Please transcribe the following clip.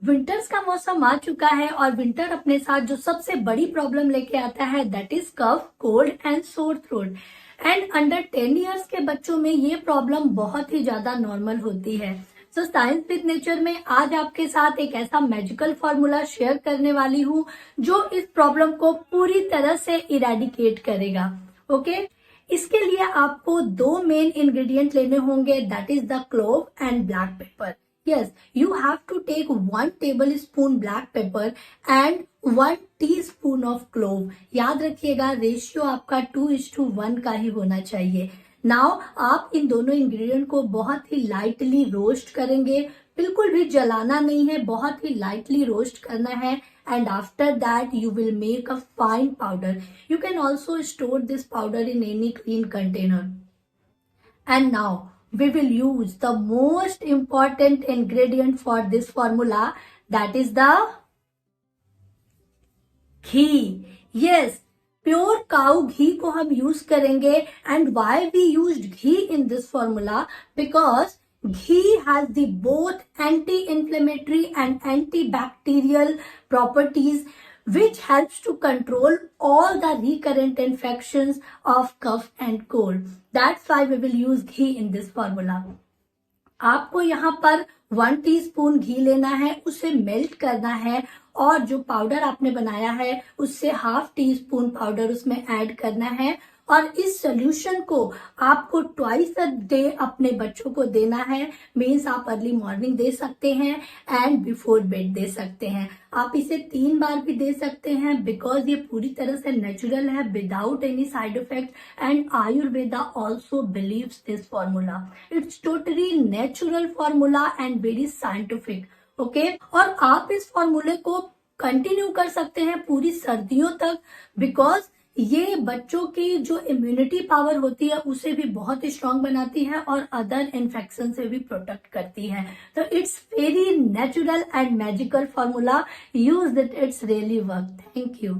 Winters का मौसम आ चुका है और विंटर अपने साथ जो सबसे बड़ी प्रॉब्लम लेके आता है that is cough, cold and sore throat. And under 10 years के बच्चों में ये प्रॉब्लम बहुत ही ज्यादा नॉर्मल होती है। सो साइंस विद नेचर में आज आपके साथ एक ऐसा मैजिकल फॉर्मूला शेयर करने वाली हूँ जो इस प्रॉब्लम को पूरी तरह से इरेडिकेट करेगा। ओके इसके लिए आपको दो मेन इंग्रेडिएंट लेने होंगे that is the clove and black pepper. Yes, you have to take 1 tablespoon black pepper and 1 teaspoon of clove। याद रखिएगा रेशियो आपका 2:1 का ही होना चाहिए। नाउ आप इन दोनों इंग्रेडिएंट को बहुत ही लाइटली रोस्ट करेंगे, बिल्कुल भी जलाना नहीं है, बहुत ही लाइटली रोस्ट करना है। And after that you will make a fine powder. You can also store this powder in any clean container. And now we will use the most important ingredient for this formula that is the ghee। Yes, pure cow ghee को हम use करेंगे। And why we use ghee in this formula because ghee has the both anti-inflammatory and antibacterial properties which helps to control all the recurrent infections of cough and cold. That's why we will use ghee in this formula. आपको यहाँ पर 1 teaspoon घी लेना है, उसे melt करना है और जो पाउडर आपने बनाया है उससे ½ टीस्पून पाउडर उसमें ऐड करना है। और इस सोल्यूशन को आपको ट्वाइस अ डे अपने बच्चों को देना है। मीन्स आप अर्ली मॉर्निंग दे सकते हैं एंड बिफोर बेड दे सकते हैं। आप इसे 3 बार भी दे सकते हैं बिकॉज ये पूरी तरह से नेचुरल है without any side effect. And Ayurveda also believes this formula. It's totally natural formula and very scientific. Okay और आप इस फॉर्मूले को कंटिन्यू कर सकते हैं पूरी सर्दियों तक बिकॉज ये बच्चों की जो इम्यूनिटी पावर होती है उसे भी बहुत स्ट्रांग बनाती है और अदर इन्फेक्शन से भी प्रोटेक्ट करती है। तो it's very natural and magical formula. Use it, it's really work. Thank you.